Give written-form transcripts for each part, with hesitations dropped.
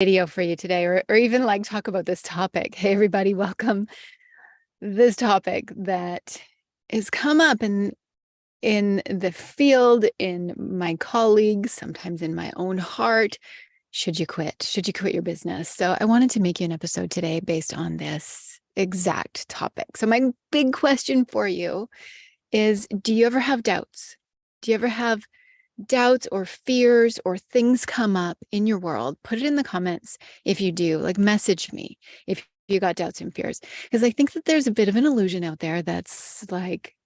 video for you today, or even like talk about this topic. Hey, everybody, welcome. This topic that has come up in the field, in my colleagues, sometimes in my own heart. Should you quit? Should you quit your business? So I wanted to make you an episode today based on this exact topic. So my big question for you is, do you ever have doubts? Do you ever have doubts or fears or things come up in your world? Put it in the comments if you do. Like, message me if you got doubts and fears, because I think that there's a bit of an illusion out there that's like,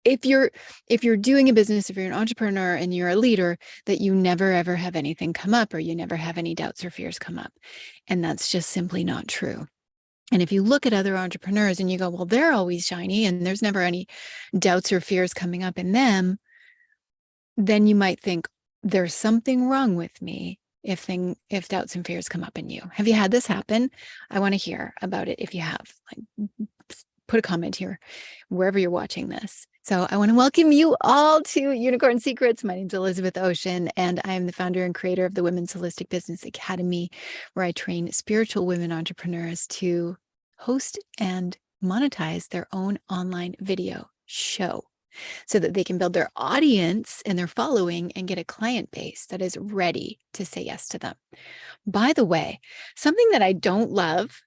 if you're doing a business, if you're an entrepreneur and you're a leader, that you never ever have anything come up, or you never have any doubts or fears come up. And that's just simply not true. And if you look at other entrepreneurs and you go, well, they're always shiny and there's never any doubts or fears coming up in them, then you might think there's something wrong with me if doubts and fears come up in you. Have you had this happen? I want to hear about it if you have. Like, put a comment here wherever you're watching this. So I want to welcome you all to Unicorn Secrets. My name's Elizabeth Ocean, and I am the founder and creator of the Women's Holistic Business Academy, where I train spiritual women entrepreneurs to host and monetize their own online video show, so that they can build their audience and their following and get a client base that is ready to say yes to them. By the way, something that I don't love,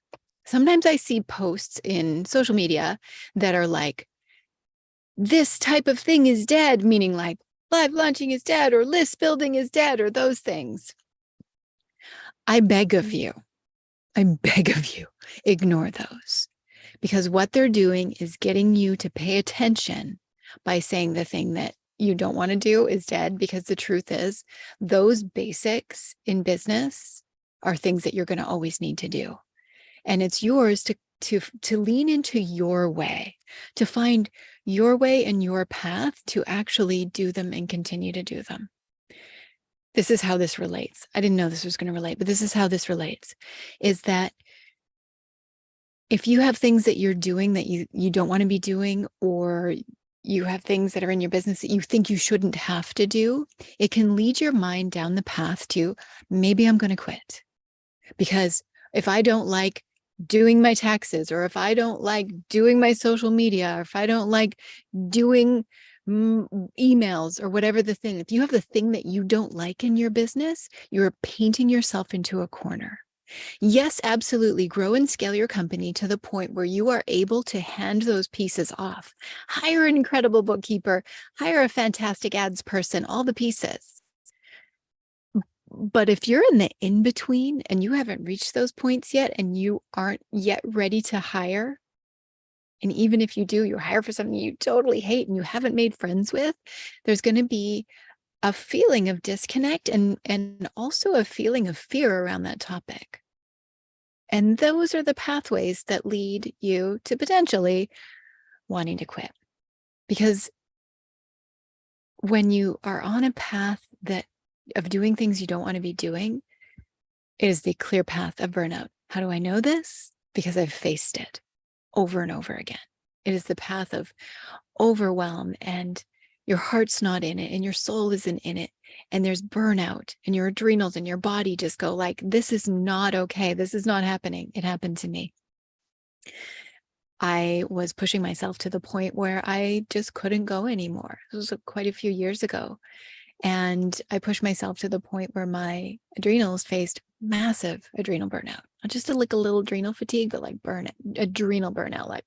sometimes I see posts in social media that are like, this type of thing is dead, meaning like live launching is dead, or list building is dead, or those things. I beg of you, ignore those, because what they're doing is getting you to pay attention by saying the thing that you don't want to do is dead, because the truth is those basics in business are things that you're going to always need to do. And it's yours to lean into your way, to find your way and your path to actually do them and continue to do them. This is how this relates. I didn't know this was going to relate, but this is how this relates, is that if you have things that you're doing that you don't want to be doing, or you have things that are in your business that you think you shouldn't have to do, it can lead your mind down the path to, maybe I'm going to quit. Because if I don't like doing my taxes, or if I don't like doing my social media, or if I don't like doing emails, or whatever the thing, if you have the thing that you don't like in your business, you're painting yourself into a corner. Yes, absolutely. Grow and scale your company to the point where you are able to hand those pieces off. Hire an incredible bookkeeper, hire a fantastic ads person, all the pieces. But if you're in the in-between and you haven't reached those points yet, and you aren't yet ready to hire, and even if you do, you hire for something you totally hate and you haven't made friends with, there's going to be a feeling of disconnect and also a feeling of fear around that topic. And those are the pathways that lead you to potentially wanting to quit. Because when you are on a path of doing things you don't want to be doing, it is the clear path of burnout. How do I know this? Because I've faced it over and over again. It is the path of overwhelm, and your heart's not in it and your soul isn't in it, and there's burnout, and your adrenals and your body just go like, this is not okay. This is not happening. It happened to me. I was pushing myself to the point where I just couldn't go anymore. This was quite a few years ago. And I pushed myself to the point where my adrenals faced massive adrenal burnout. Not just like a little adrenal fatigue, but like adrenal burnout, like.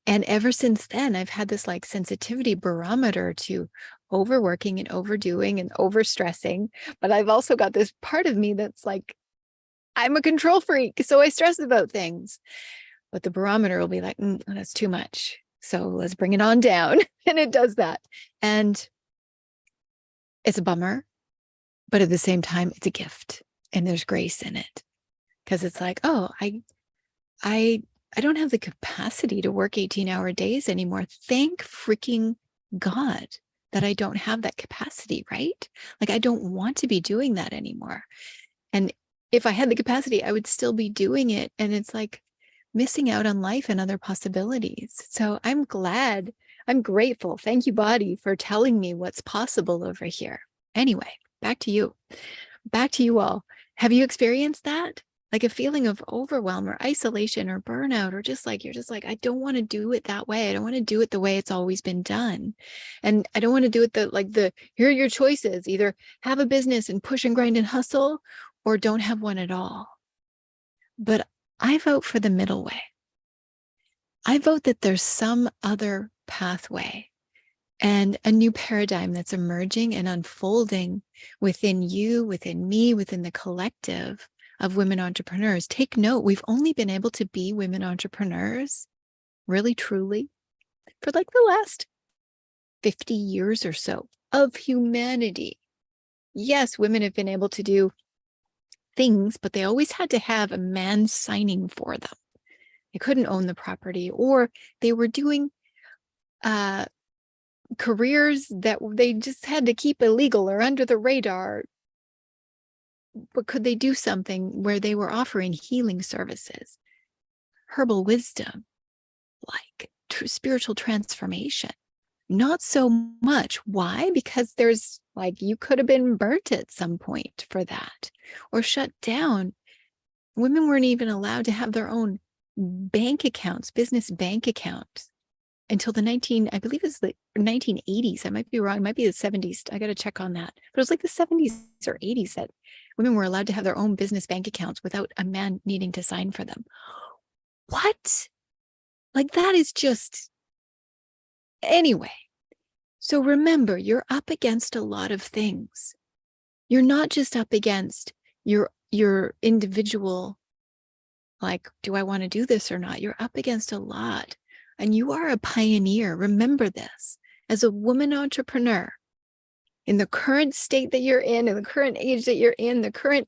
And ever since then, I've had this like sensitivity barometer to overworking and overdoing and overstressing. But I've also got this part of me that's like, I'm a control freak, so I stress about things. But the barometer will be like, that's too much, so let's bring it on down. And it does that. And it's a bummer, but at the same time, it's a gift, and there's grace in it, because it's like, oh, I don't have the capacity to work 18-hour days anymore. Thank freaking God that I don't have that capacity, right? Like, I don't want to be doing that anymore. And if I had the capacity, I would still be doing it. And it's like missing out on life and other possibilities. So I'm glad, I'm grateful. Thank you, body, for telling me what's possible over here. Anyway, back to you all. Have you experienced that? Like a feeling of overwhelm or isolation or burnout, or just like, you're just like, I don't want to do it that way. I don't want to do it the way it's always been done. And I don't want to do it here are your choices. Either have a business and push and grind and hustle, or don't have one at all. But I vote for the middle way. I vote that there's some other pathway and a new paradigm that's emerging and unfolding within you, within me, within the collective of women entrepreneurs. Take note, we've only been able to be women entrepreneurs, really, truly, for like the last 50 years or so of humanity. Yes, women have been able to do things, but they always had to have a man signing for them. They couldn't own the property, or they were doing careers that they just had to keep illegal or under the radar. But could they do something where they were offering healing services, herbal wisdom, like spiritual transformation? Not so much. Why? Because there's like, you could have been burnt at some point for that, or shut down. Women weren't even allowed to have their own bank accounts, business bank accounts, until I believe it's the 1980s. I might be wrong. It might be the 70s. I got to check on that. But it was like the 70s or 80s that women were allowed to have their own business bank accounts without a man needing to sign for them. What? Like, that is just... Anyway, so remember, you're up against a lot of things. You're not just up against your individual, like, do I want to do this or not? You're up against a lot. And you are a pioneer. Remember this. As a woman entrepreneur, in the current state that you're in the current age that you're in, the current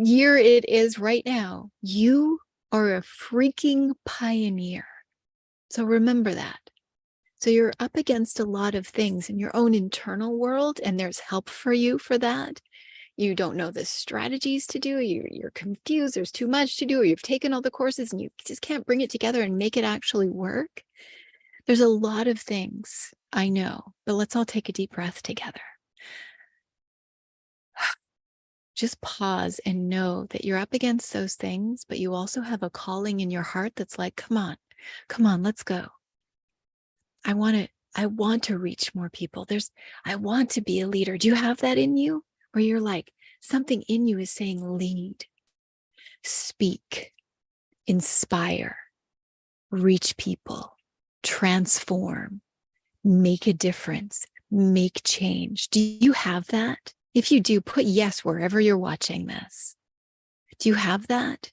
year it is right now, you are a freaking pioneer. So remember that. So you're up against a lot of things in your own internal world, and there's help for you for that. You don't know the strategies to do. You're confused. There's too much to do, or you've taken all the courses and you just can't bring it together and make it actually work. There's a lot of things, I know, but let's all take a deep breath together. Just pause and know that you're up against those things, but you also have a calling in your heart that's like, come on, let's go. I want to reach more people. I want to be a leader. Do you have that in you? Where you're like, something in you is saying, lead, speak, inspire, reach people, transform, make a difference, make change. Do you have that? If you do, put yes wherever you're watching this. Do you have that?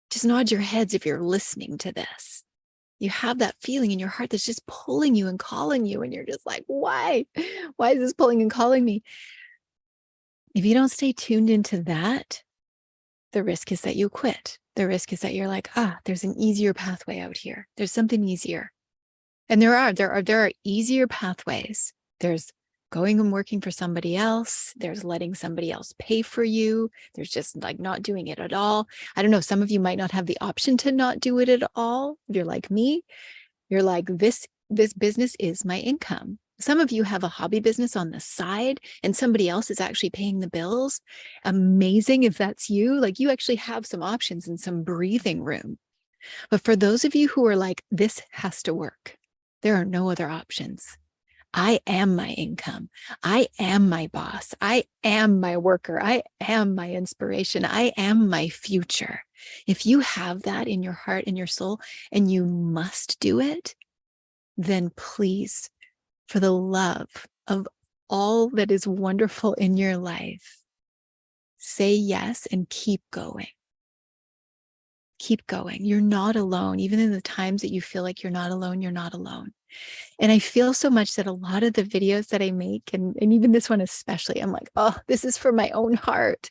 Just nod your heads if you're listening to this. You have that feeling in your heart that's just pulling you and calling you, and you're just like, why? Why is this pulling and calling me? If you don't stay tuned into that, the risk is that you quit. The risk is that you're like, there's an easier pathway out here. There's something easier. And there are easier pathways. There's going and working for somebody else. There's letting somebody else pay for you. There's just like not doing it at all. I don't know. Some of you might not have the option to not do it at all. If you're like me, you're like, this business is my income. Some of you have a hobby business on the side and somebody else is actually paying the bills. Amazing if that's you. Like, you actually have some options and some breathing room. But for those of you who are like, this has to work, there are no other options. I am my income. I am my boss. I am my worker. I am my inspiration. I am my future. If you have that in your heart and your soul and you must do it, then please, for the love of all that is wonderful in your life, say yes and keep going. Keep going. You're not alone. Even in the times that you feel like you're not alone, you're not alone. And I feel so much that a lot of the videos that I make, and even this one especially, I'm like, oh, this is for my own heart.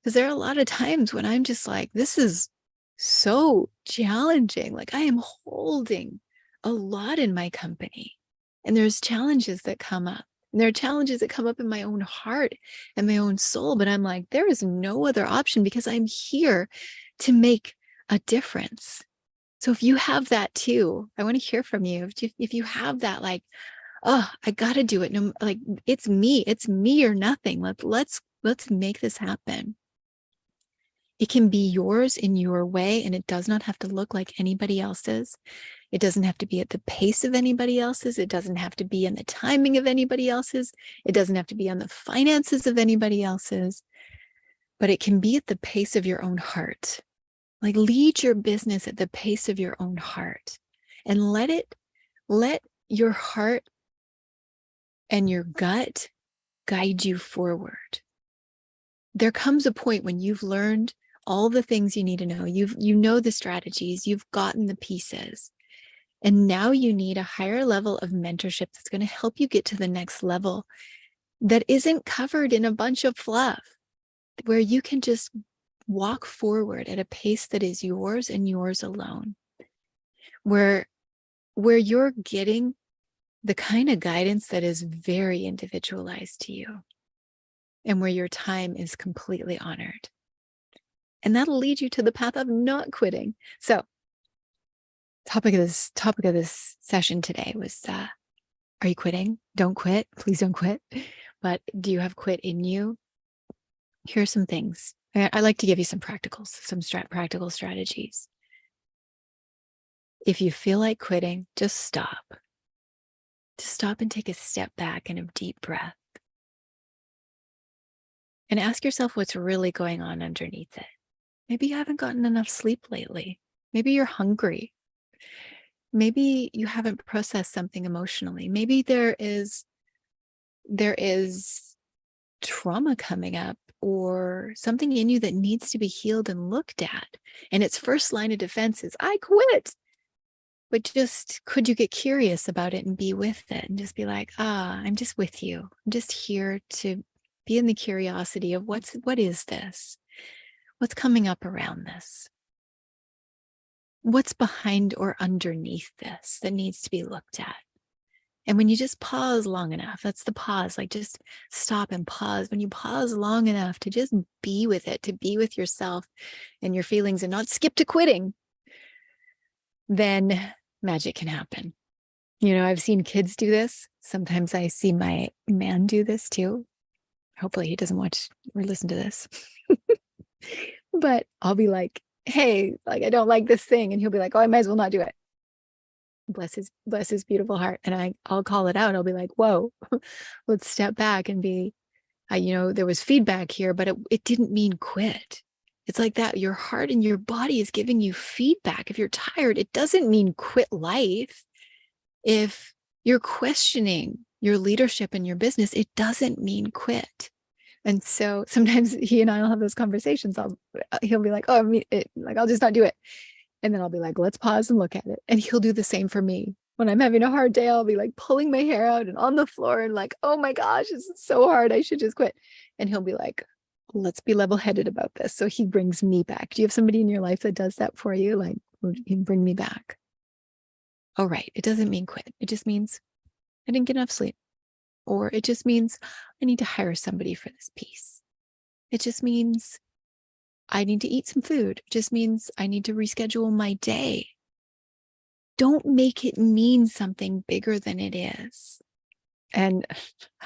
Because there are a lot of times when I'm just like, this is so challenging. Like, I am holding a lot in my company. And there's challenges that come up. And there are challenges that come up in my own heart and my own soul. But I'm like, there is no other option because I'm here to make a difference. So if you have that too, I want to hear from you. If you have that, like, oh, I got to do it. No, like, it's me or nothing. Let's make this happen. It can be yours in your way, and it does not have to look like anybody else's. It doesn't have to be at the pace of anybody else's. It doesn't have to be in the timing of anybody else's. It doesn't have to be on the finances of anybody else's, but it can be at the pace of your own heart. Like, lead your business at the pace of your own heart, and let your heart and your gut guide you forward. There comes a point when you've learned all the things you need to know. You know the strategies, you've gotten the pieces. And now you need a higher level of mentorship that's going to help you get to the next level that isn't covered in a bunch of fluff, where you can just walk forward at a pace that is yours and yours alone, where you're getting the kind of guidance that is very individualized to you, and where your time is completely honored. And that'll lead you to the path of not quitting. So, topic of this session today was, are you quitting? Don't quit. Please don't quit. But do you have quit in you? Here are some things. I like to give you some practical strategies. If you feel like quitting, just stop. Just stop and take a step back and a deep breath. And ask yourself what's really going on underneath it. Maybe you haven't gotten enough sleep lately. Maybe you're hungry. Maybe you haven't processed something emotionally. Maybe there is trauma coming up, or something in you that needs to be healed and looked at. And its first line of defense is, I quit. But just, could you get curious about it and be with it and just be like, I'm just with you. I'm just here to be in the curiosity of what is this? What's coming up around this? What's behind or underneath this that needs to be looked at? And when you just pause long enough, that's the pause, like just stop and pause. When you pause long enough to just be with it, to be with yourself and your feelings and not skip to quitting, then magic can happen. You know, I've seen kids do this. Sometimes I see my man do this too. Hopefully he doesn't watch or listen to this. But I'll be like, hey, like, I don't like this thing. And he'll be like, oh, I might as well not do it. Bless his beautiful heart. And I'll call it out. I'll be like, whoa, let's step back and be, there was feedback here, but it didn't mean quit. It's like that. Your heart and your body is giving you feedback. If you're tired, it doesn't mean quit life. If you're questioning your leadership and your business, it doesn't mean quit. And so sometimes he and I will have those conversations. He'll be like, oh, I'll just not do it. And then I'll be like, let's pause and look at it. And he'll do the same for me. When I'm having a hard day, I'll be like pulling my hair out and on the floor and like, oh my gosh, this is so hard. I should just quit. And he'll be like, let's be level-headed about this. So he brings me back. Do you have somebody in your life that does that for you? Like, you can bring me back. Oh, right. It doesn't mean quit. It just means I didn't get enough sleep. Or it just means I need to hire somebody for this piece. It just means I need to eat some food. It just means I need to reschedule my day. Don't make it mean something bigger than it is. And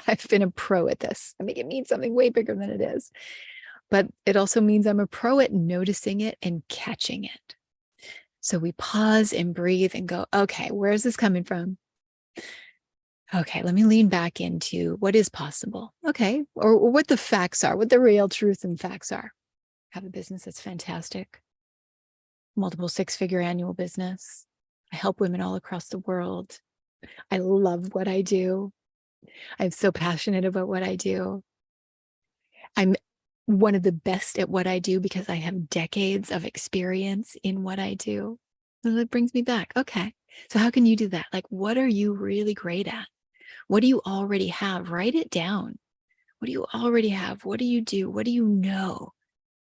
I've been a pro at this. I make it mean something way bigger than it is. But it also means I'm a pro at noticing it and catching it. So we pause and breathe and go, okay, where is this coming from? Okay, let me lean back into what is possible. Okay, or what the facts are, what the real truth and facts are. Have a business that's fantastic. Multiple six-figure annual business. I help women all across the world. I love what I do. I'm so passionate about what I do. I'm one of the best at what I do because I have decades of experience in what I do. And that brings me back. Okay, so how can you do that? Like, what are you really great at? What do you already have? Write it down. What do you already have? What do you do? What do you know?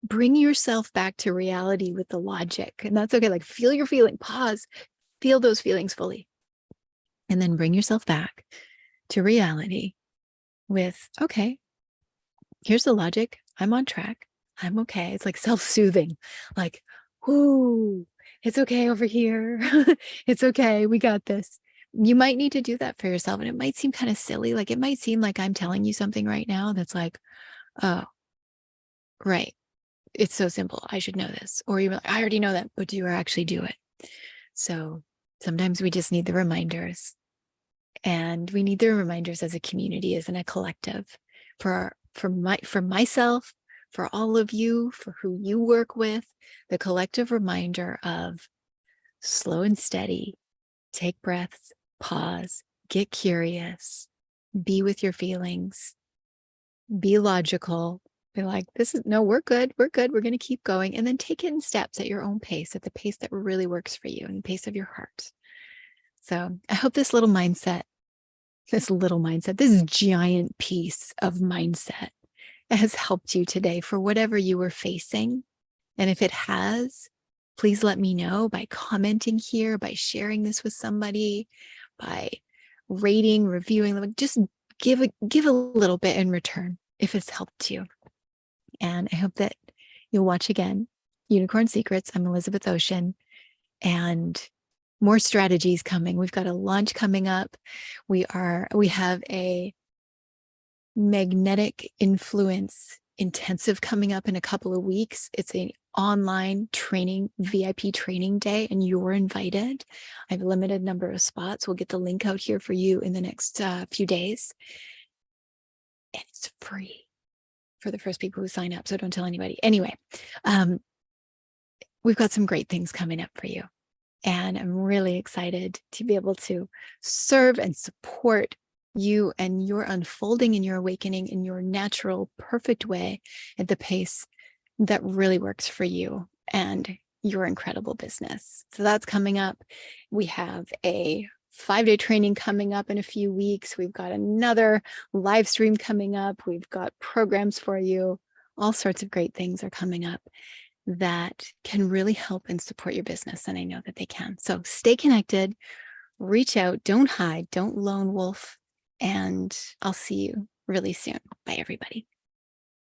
Bring yourself back to reality with the logic. And that's okay. Like, feel your feeling, pause, feel those feelings fully. And then bring yourself back to reality with, okay, here's the logic. I'm on track. I'm okay. It's like self-soothing. Like, ooh, it's okay over here. It's okay. We got this. You might need to do that for yourself. And it might seem kind of silly. Like, it might seem like I'm telling you something right now that's like, oh, right. it's so simple. I should know this. Or you're like, I already know that, but do you actually do it? So sometimes we just need the reminders, and we need the reminders as a community, as in a collective, for myself, for all of you, for who you work with, the collective reminder of slow and steady, take breaths, pause, get curious, be with your feelings, be logical, be like, no, we're good, we're going to keep going, and then take it in steps at your own pace, at the pace that really works for you and the pace of your heart. So I hope this giant piece of mindset has helped you today for whatever you were facing. And if it has, please let me know by commenting here, by sharing this with somebody, by rating, reviewing them. Just give a little bit in return if it's helped you. And I hope that you'll watch again Unicorn Secrets. I'm Elizabeth Ocean, and more strategies coming. We've got a launch coming up. We have a magnetic influence intensive coming up in a couple of weeks. It's an online training, VIP training day, and you're invited. I have a limited number of spots. We'll get the link out here for you in the next few days. And it's free for the first people who sign up. So don't tell anybody. Anyway, we've got some great things coming up for you. And I'm really excited to be able to serve and support you and your unfolding and your awakening in your natural, perfect way at the pace that really works for you and your incredible business. So that's coming up. We have a 5-day training coming up in a few weeks. We've got another live stream coming up. We've got programs for you. All sorts of great things are coming up that can really help and support your business. And I know that they can. So stay connected, reach out, don't hide, don't lone wolf. And I'll see you really soon. Bye, everybody.